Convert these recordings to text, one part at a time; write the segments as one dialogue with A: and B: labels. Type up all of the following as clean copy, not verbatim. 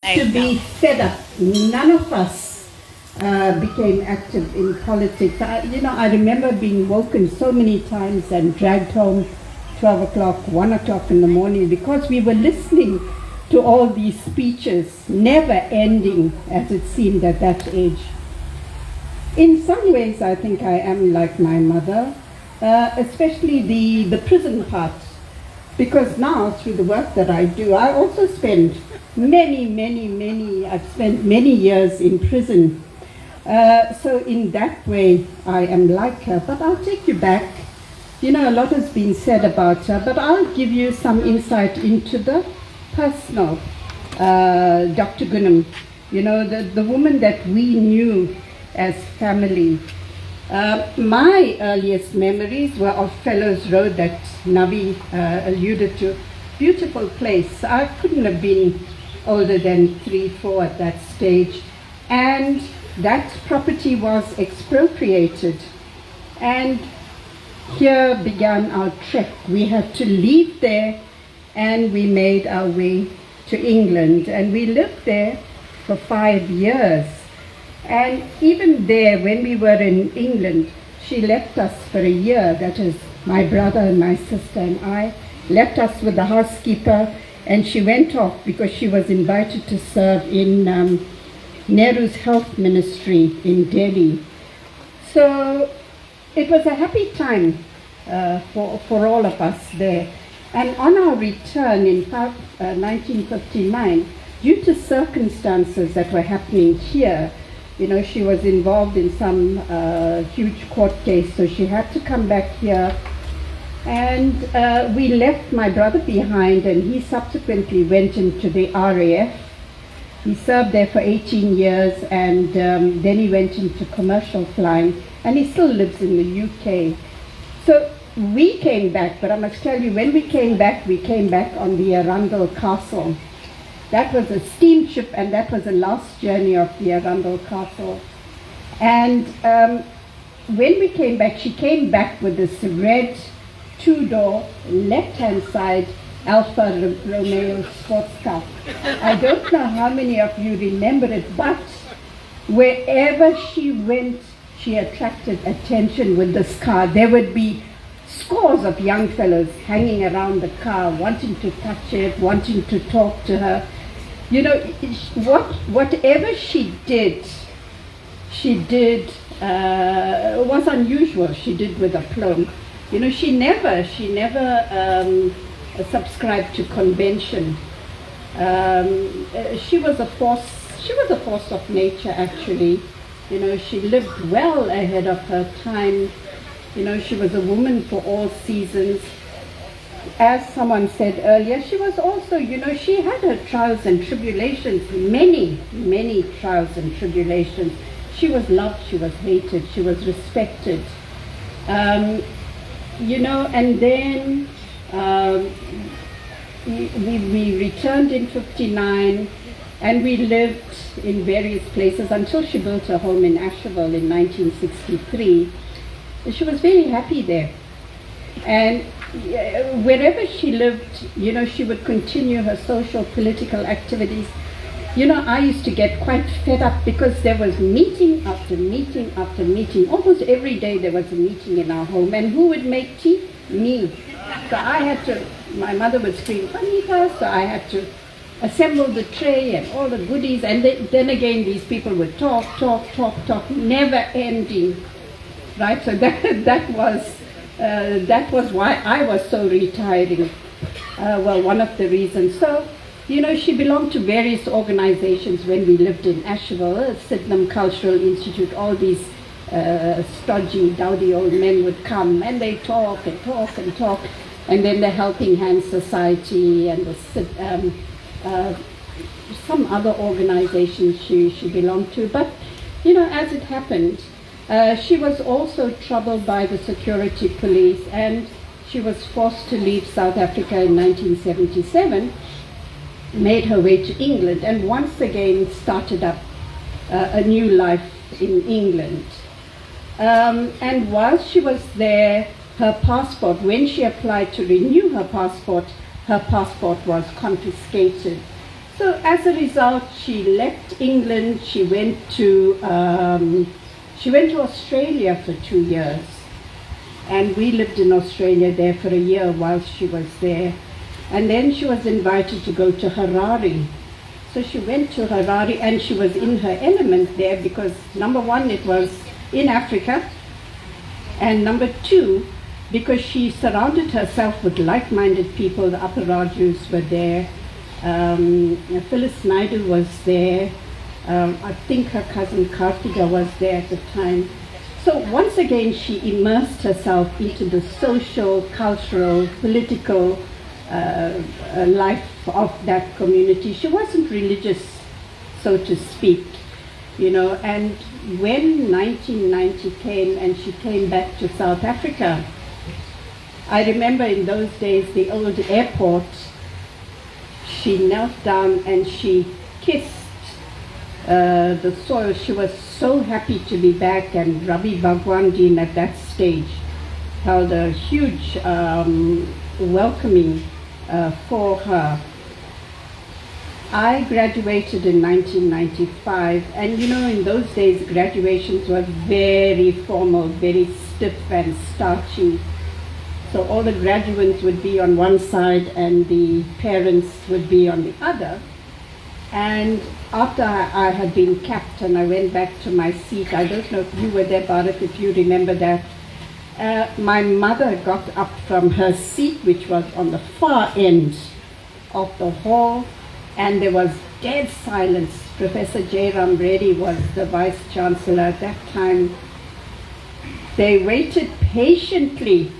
A: to be fed up. None of us became active in politics. I remember being woken so many times and dragged home 12 o'clock, 1 o'clock in the morning because we were listening to all these speeches, never ending as it seemed at that age. In some ways, I think I am like my mother, especially the prison part. Because now, through the work that I do, I also spend I've spent many years in prison. So in that way, I am like her. But I'll take you back. A lot has been said about her, but I'll give you some insight into the personal Dr. Goonrathnam. The woman that we knew as family. My earliest memories were of Fellows Road that Navi alluded to. Beautiful place. I couldn't have been older than 3, 4 at that stage. And that property was expropriated. And here began our trek. We had to leave there and we made our way to England. And we lived there for 5 years. And even there, when we were in England, she left us for a year. That is, my brother and my sister and I left us with the housekeeper, and she went off because she was invited to serve in Nehru's health ministry in Delhi. So it was a happy time for all of us there. And on our return in 1959, due to circumstances that were happening here, she was involved in some huge court case, so she had to come back here. And we left my brother behind, and he subsequently went into the RAF. He served there for 18 years, and then he went into commercial flying, and he still lives in the UK. So we came back, but I must tell you, when we came back on the Arundel Castle. That was a steamship, and that was the last journey of the Arundel Castle. And when we came back, she came back with this red 2-door, left-hand side Alfa Romeo sports car. I don't know how many of you remember it, but wherever she went, she attracted attention with this car. There would be scores of young fellows hanging around the car, wanting to touch it, wanting to talk to her. Whatever she did was unusual. She did with aplomb. She never subscribed to convention. She was a force of nature, actually. She lived well ahead of her time. She was a woman for all seasons. As someone said earlier, she was also, she had her trials and tribulations, many trials and tribulations. She was loved, she was hated, she was respected. And then we returned in 59, and we lived in various places until she built her home in Asheville in 1963. She was very happy there. And wherever she lived, she would continue her social, political activities. I used to get quite fed up because there was meeting after meeting after meeting. Almost every day there was a meeting in our home. And who would make tea? Me. So my mother would scream, "Anita," so I had to assemble the tray and all the goodies. And then again, these people would talk, never ending. Right? So that was why I was so retiring. One of the reasons. So, she belonged to various organizations when we lived in Asheville, Sydenham Cultural Institute. All these stodgy, dowdy old men would come, and they talk. And then the Helping Hand Society and some other organizations she belonged to. But, as it happened, she was also troubled by the security police, and she was forced to leave South Africa in 1977, made her way to England, and once again started up a new life in England. And while she was there, her passport, when she applied to renew her passport was confiscated. So as a result, she left England. She went to Australia for 2 years, and we lived in Australia there for a year while she was there. And then she was invited to go to Harare. So she went to Harare, and she was in her element there because, number one, it was in Africa, and number two, because she surrounded herself with like-minded people. The Upper Rajus were there. Phyllis Naidoo was there. I think her cousin Kartika was there at the time. So once again, she immersed herself into the social, cultural, political life of that community. She wasn't religious, so to speak, and when 1990 came and she came back to South Africa, I remember in those days, the old airport, she knelt down and she kissed the soil. She was so happy to be back, and Ravi Bhagwandin at that stage held a huge welcoming for her. I graduated in 1995, and in those days graduations were very formal, very stiff and starchy. So all the graduates would be on one side and the parents would be on the other. And after I had been capped and I went back to my seat, I don't know if you were there, Bharat, if you remember that, my mother got up from her seat, which was on the far end of the hall, and there was dead silence. Professor J. Ram Reddy was the Vice Chancellor at that time. They waited patiently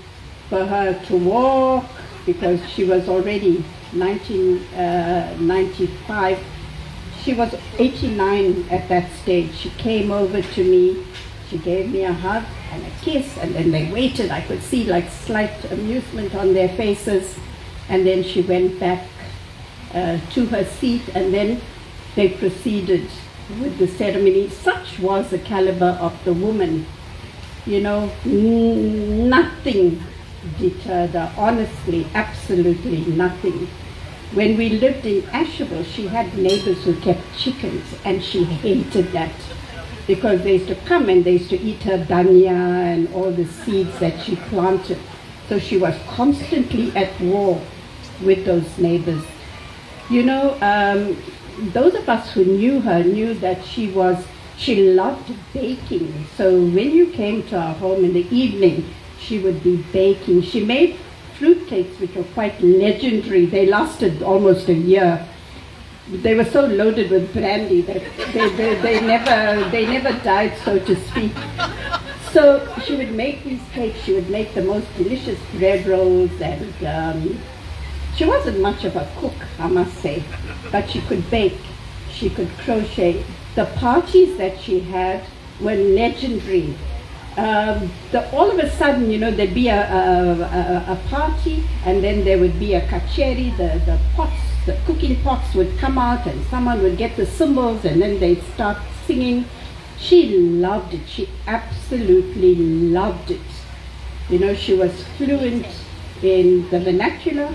A: for her to walk, because she was already 1995. She was 89 at that stage. She came over to me, she gave me a hug and a kiss, and then they waited. I could see like slight amusement on their faces, and then she went back to her seat, and then they proceeded with the ceremony. Such was the caliber of the woman. Nothing deterred her, honestly, absolutely nothing. When we lived in Asherville, she had neighbors who kept chickens, and she hated that because they used to come and they used to eat her dania and all the seeds that she planted. So she was constantly at war with those neighbors. Those of us who knew her knew that she loved baking. So when you came to our home in the evening, she would be baking. She made fruit cakes which were quite legendary. They lasted almost a year. They were so loaded with brandy that they never died, so to speak. So she would make these cakes. She would make the most delicious bread rolls, and she wasn't much of a cook, I must say, but she could bake, she could crochet. The parties that she had were legendary. All of a sudden, there'd be a party, and then there would be a kacheri. The cooking pots would come out, and someone would get the cymbals, and then they'd start singing. She loved it. She absolutely loved it. She was fluent in the vernacular.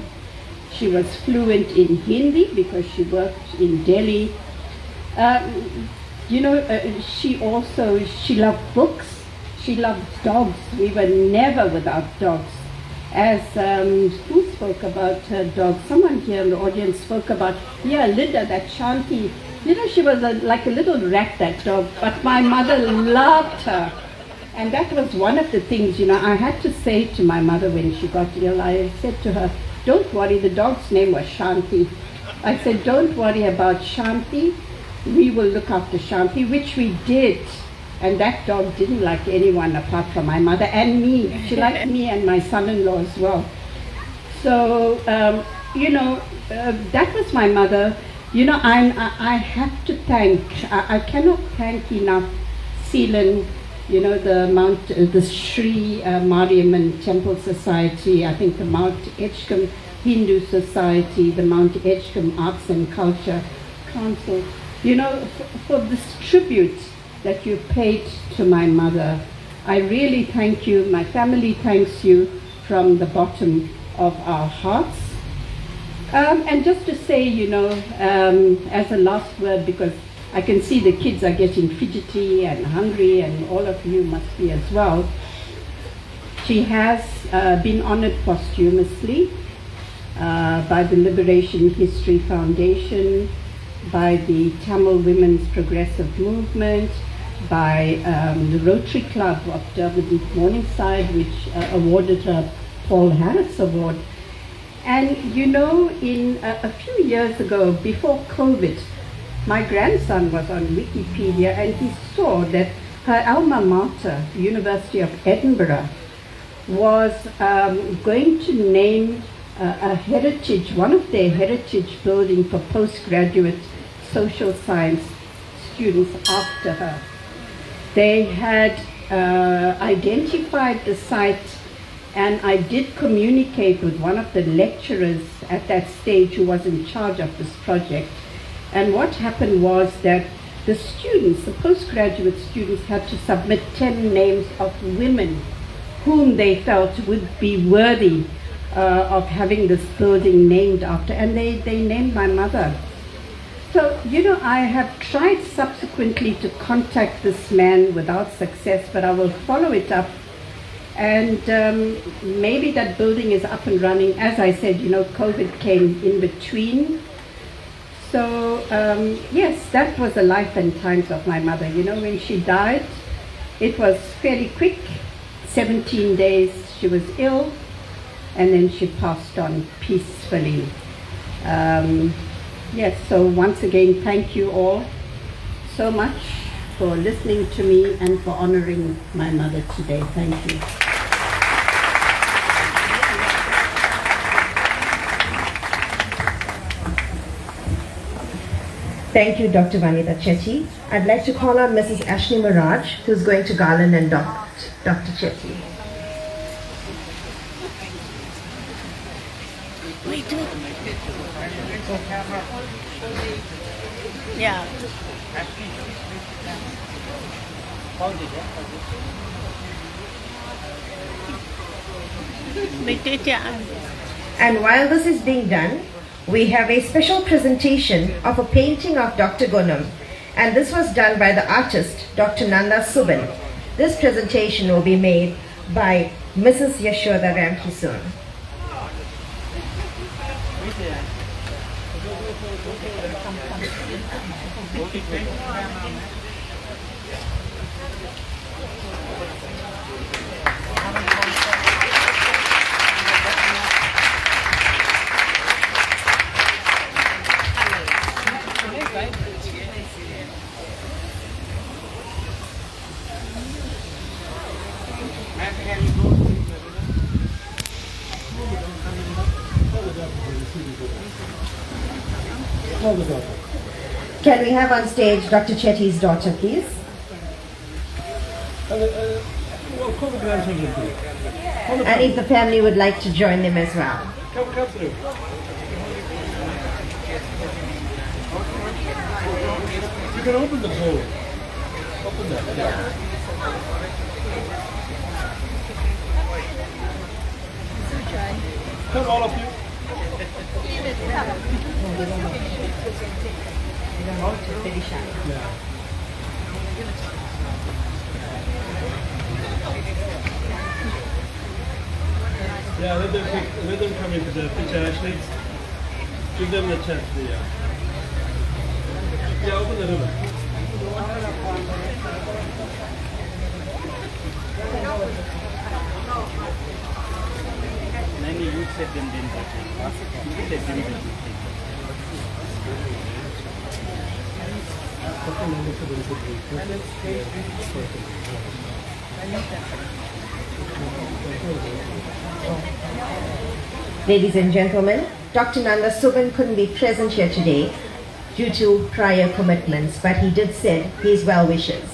A: She was fluent in Hindi because she worked in Delhi. She loved books. She loved dogs. We were never without dogs. As who spoke about her dog? Someone here in the audience spoke about, Linda, that Shanti. She was like a little rat, that dog. But my mother loved her. And that was one of the things, I had to say to my mother when she got ill. I said to her, don't worry, the dog's name was Shanti. I said, don't worry about Shanti. We will look after Shanti, which we did. And that dog didn't like anyone apart from my mother and me. She liked me and my son-in-law as well. So, that was my mother. I have to thank, I cannot thank enough Ceylon, the Shri Mariammen Temple Society, I think the Mount Edgecombe Hindu Society, the Mount Edgecombe Arts and Culture Council, for this tribute that you paid to my mother. I really thank you. My family thanks you from the bottom of our hearts. And just to say, as a last word, because I can see the kids are getting fidgety and hungry, and all of you must be as well. She has been honored posthumously by the Liberation History Foundation, by the Tamil Women's Progressive Movement, by the Rotary Club of Durban Morningside, which awarded her Paul Harris Award. And in a few years ago, before COVID, my grandson was on Wikipedia and he saw that her alma mater, University of Edinburgh, was going to name one of their heritage buildings for postgraduate social science students after her. They had identified the site, and I did communicate with one of the lecturers at that stage who was in charge of this project. And what happened was that the students, the postgraduate students, had to submit 10 names of women whom they felt would be worthy of having this building named after. And they named my mother. So, I have tried subsequently to contact this man without success, but I will follow it up. And maybe that building is up and running. As I said, COVID came in between. So, yes, that was the life and times of my mother. When she died, it was fairly quick. 17 days she was ill, and then she passed on peacefully. Yes, so once again, thank you all so much for listening to me and for honoring my mother today. Thank you.
B: Thank you, Dr. Vanitha Chetty. I'd like to call on Mrs. Ashley Miraj, who's going to garland and Dr. Chetty.
C: Yeah.
B: And while this is being done, we have a special presentation of a painting of Dr. Gonam, and this was done by the artist Dr. Nanda Subin. This presentation will be made by Mrs. Yashoda Ramkisoon. Can we have on stage Dr. Chetty's daughter, please? And if the family would like to join them as well.
D: Come through. You can open the bowl. Open that. Yeah. Come, all of you. Yeah, let them come into the picture, Ashley. Give them the chance. Yeah, open the ribbon.
E: Many youth said them didn't.
B: Ladies and gentlemen, Dr. Nanda Subin couldn't be present here today due to prior commitments, but he did send his well wishes.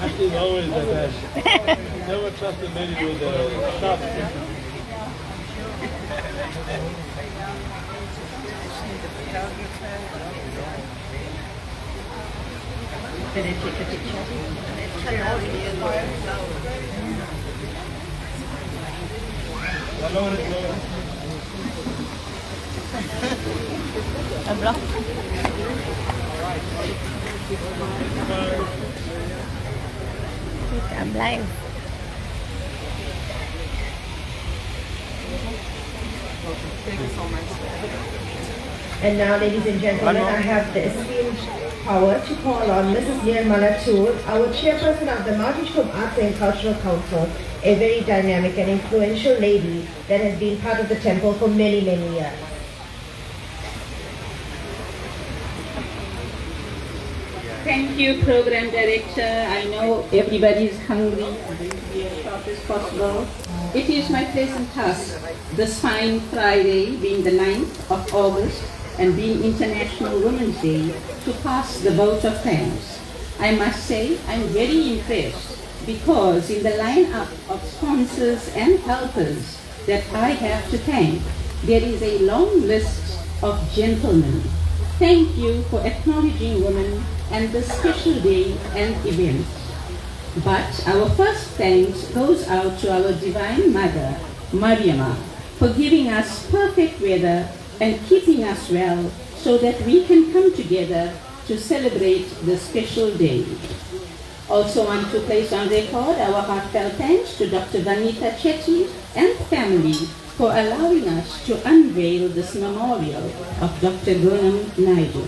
D: Ashley's always the best. Never trust a lady with a sharp thinking.
B: Did it take a picture?
D: Lower it, lower it.
B: I'm live.
C: Thank you so much.
B: And now, ladies and gentlemen, I have the esteemed power to call on Mrs. Nirmala Toor, our chairperson of the Edgecombe Arts and Cultural Council, a very dynamic and influential lady that has been part of the temple for many, many years.
F: Thank you, Program Director. I know everybody is hungry. I'm going to be as short as possible. It is my pleasant task, this fine Friday, being the 9th of August, and being International Women's Day, to pass the vote of thanks. I must say I'm very impressed because in the lineup of sponsors and helpers that I have to thank, there is a long list of gentlemen. Thank you for acknowledging women and this special day and event. But our first thanks goes out to our Divine Mother, Mariammen, for giving us perfect weather and keeping us well so that we can come together to celebrate this special day. Also want to place on record our heartfelt thanks to Dr. Vanita Chetty and family for allowing us to unveil this memorial of Dr. Goonrathnam Naidoo.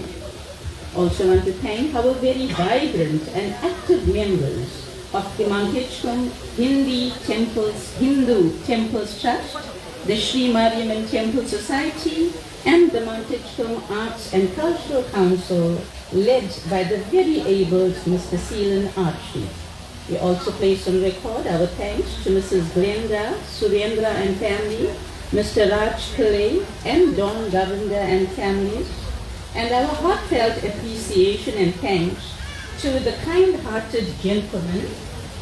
F: Also want to thank our very vibrant and active members of the Edgecombe Hindu Temples Trust, the Shri Mariammen Temple Society, and the Edgecombe Arts and Cultural Council, led by the very able Mr. Seelan Archie. We also place on record our thanks to Mrs. Glenda, Surendra and family, Mr. Raj Pillai and Don Govender and families, and our heartfelt appreciation and thanks to the kind-hearted gentlemen,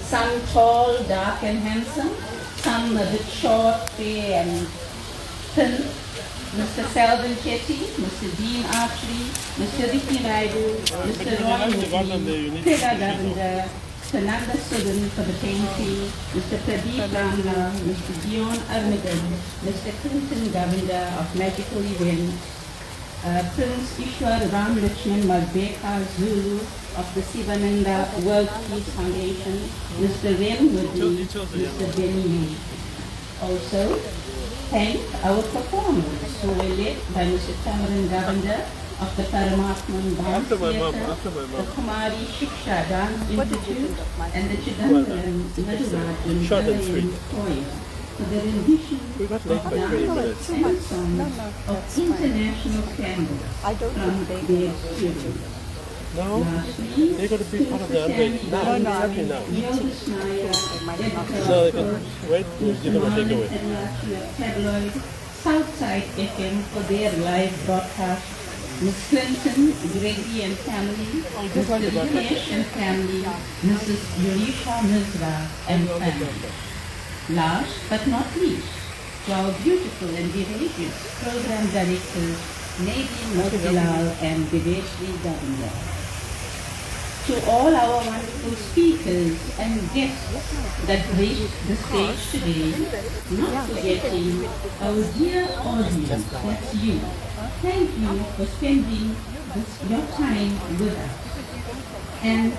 F: some tall, dark and handsome, some a bit short, fair and thin, Mr. Selvin Chetty, Mr. Dean Archery, Mr. Ricky Naidoo, Mr. Roy Mukhi, Pega Govender, Nanda Sudan for the painting, Mr. Pradeep Ramla, Mr. Dion Armadan, Mr. Clinton Govender of Magical Events, Prince Ishwar Ram Lakshman Malbeka Zulu of the Sivananda World Peace Foundation, Mr. Ren Woodley, Mr. Benny May. Also, thank our performers who were led by Mr. Tamaran Govender of the Paramatman Dance Theatre, the Kumari Shiksha Dance Institute, and the Chidambaram Nadurajan Himalayan Choir for the rendition of dance and songs of international standards from their students.
D: No, they're going to be part of the Unveiling. No, exactly now. So they can wait, you're going to take away.
F: Southside FM for their live broadcast. Miss Clinton, Grady and family, Mr. Dinesh and family, Mrs. Yurisha Mizra and family. Last but not least, to our beautiful and courageous program directors, Nadine Motilal and Deveshri Govender. To all our wonderful speakers and guests that graced the stage today, not forgetting our dear audience, that's you. Thank you for spending your time with us. And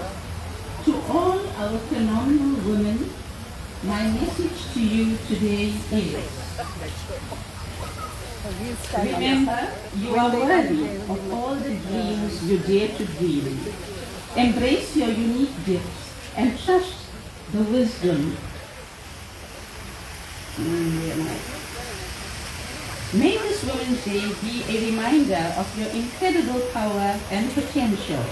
F: to all our phenomenal women, my message to you today is, remember, you are worthy of all the dreams you dare to dream. Embrace your unique gifts and trust the wisdom. May this Women's Day be a reminder of your incredible power and potential.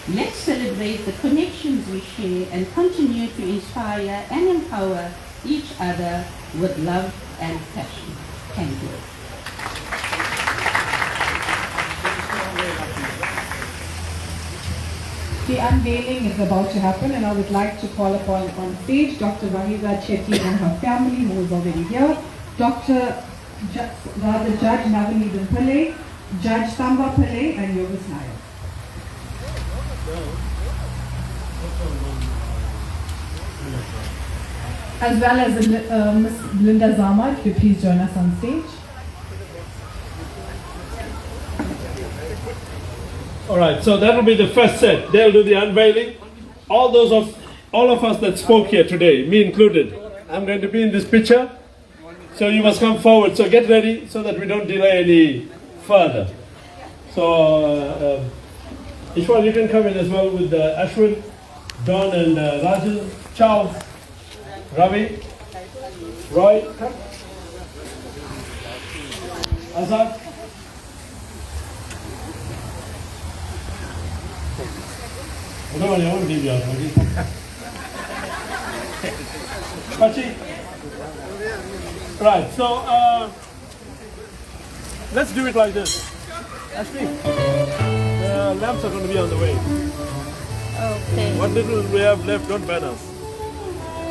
F: Let's celebrate the connections we share and continue to inspire and empower each other with love and passion. Thank you.
G: The unveiling is about to happen, and I would like to call upon on stage Dr. Vanita Chetty and her family, who is already here, Judge Navani Pillai, Judge Tamba Pillai and Yogesh Nayak. As well as Ms. Linda Zama, if you please join us on stage.
D: All right, so that will be the first set. They'll do the unveiling. All of us that spoke here today, me included, I'm going to be in this picture. So you must come forward. So get ready so that we don't delay any further. So Ishwar, you can come in as well with Ashwin, Don and Rajan, Charles, Ravi, Roy, Azad. No, I won't leave you out. Pachi. Right, so let's do it like this. Ashmi, the lamps are going to be on the way.
H: Okay.
D: What little we have left, don't ban us.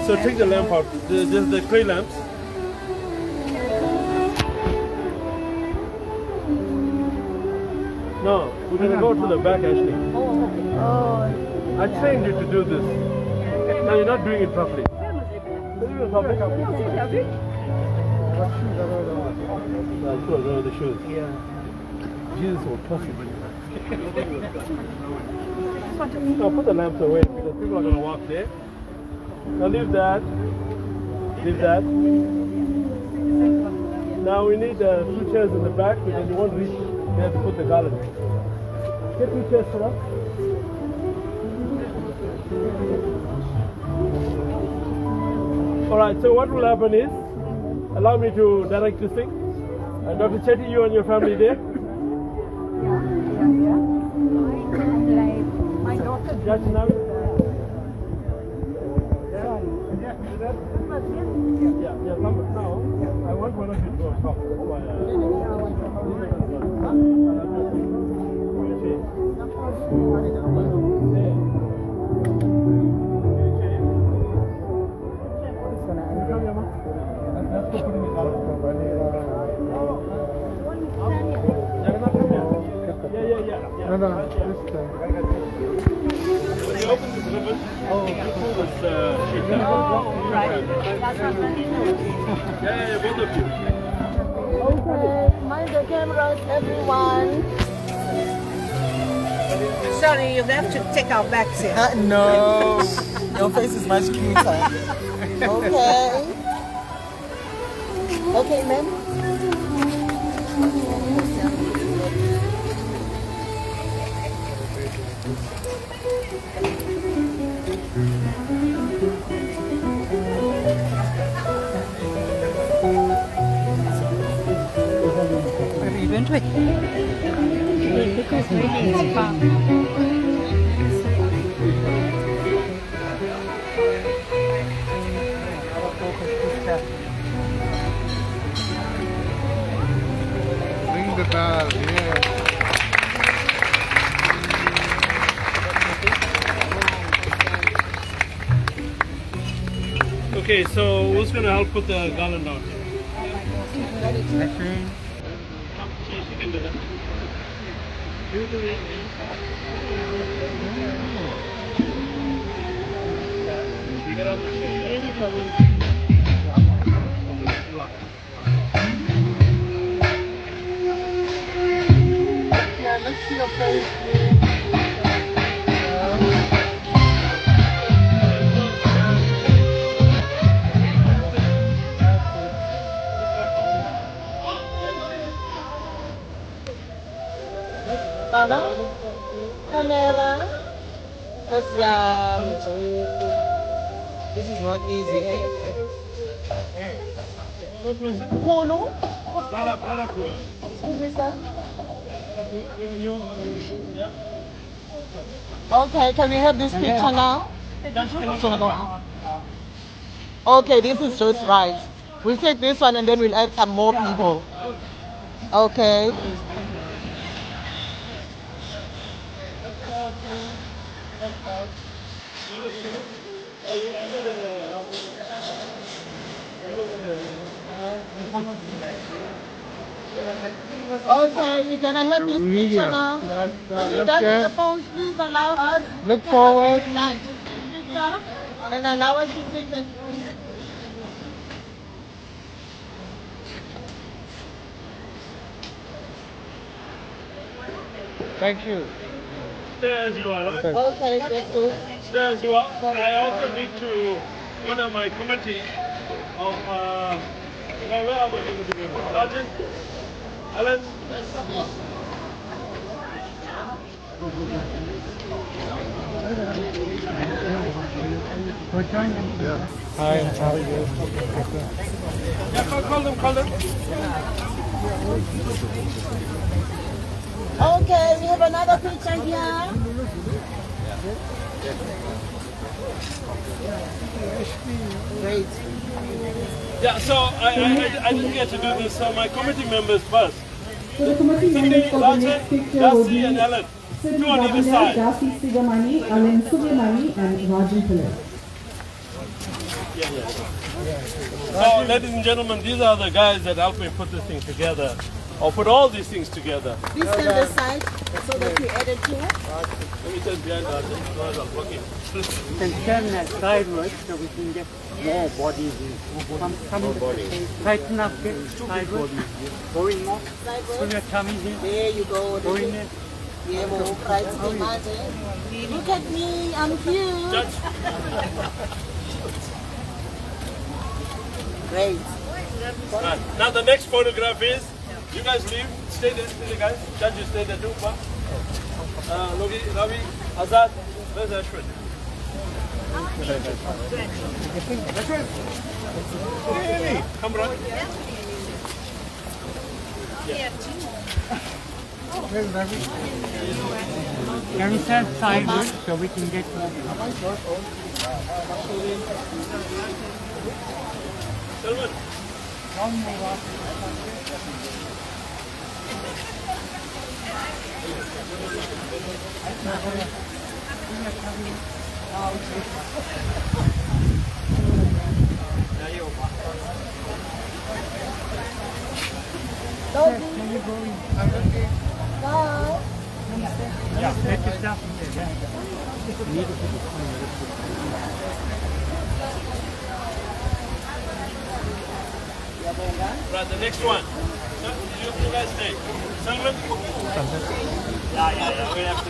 D: So take the lamp out, the clay lamps. No, we're going to go to the back, Ashley. I trained you to do this. No, you're not doing it properly. The shoes. Yeah. Jesus will toss it. Now put the lamps away because people are going to walk there. Now leave that. Leave that. Now we need 2 chairs in the back because you won't reach there to put the garland. Get 2 chairs for us. Alright, so what will happen is, allow me to direct this thing. Dr. Chetty, you and your family there?
H: My daughter.
D: Judge Navi? Yeah, now, I want one of you to talk. Both of you.
H: Okay, mind the cameras, everyone.
B: Sorry, you have to take our backs here.
I: No, your face is much cuter.
H: Okay. Okay, ma'am.
I: Where are you going to?
H: Because maybe it's far.
I: Ring the bell, yeah.
D: Okay, so who's going to help put the garland on?
H: Yeah, let's see your face. Camera.
I: This is not easy.
H: Polo. Excuse me, sir. Okay, can we have this picture now? Okay, this is just right. We'll take this one and then we'll add some more people. Okay. Okay, we're gonna let this picture now. Does the phone please allow us?
I: Look forward.
H: And allow us to take the...
I: Thank you.
D: Stay as you are. Right?
H: Okay, that's good.
D: Stay as you are. I also need to honor my committee of, where are we going to begin? Sergeant? Alan?
I: Hi, how are you?
D: Yeah, call them.
H: Okay, we have another picture here. Great.
D: Yeah, so I didn't get to do this, so my committee members first.
G: So the committee members for the next picture will
D: Darcy
G: be
D: and Alan.
G: Shri
D: Two on either side.
G: Darcy Sigamani, Alan Sugamani, and Rajan Pillai.
D: So, ladies and gentlemen, these are the guys that helped me put this thing together, or put all these things together.
H: Please stand aside so that we edit here.
D: Let me stand behind us. Okay.
E: Can stand sideways so we can get more bodies in. Tighten up, get sideways. Going more. So your tummy here.
H: There you go.
E: Going in.
H: Yeah, well, right. Look at me, I'm cute.
D: Judge.
H: Great.
D: Right. Now the next photograph is, you guys leave, stay there guys. Judge, you stay there too. Logi, Ravi, Azad, where's Ashwin? Ashwin? Come run.
E: Can we stand sideways so we can get more?
D: Salman.
H: Bye.
E: Yeah, take your stuff in there. You need to put it
D: Right, the next one. You guys stay. Salman.
E: Yeah, we have to.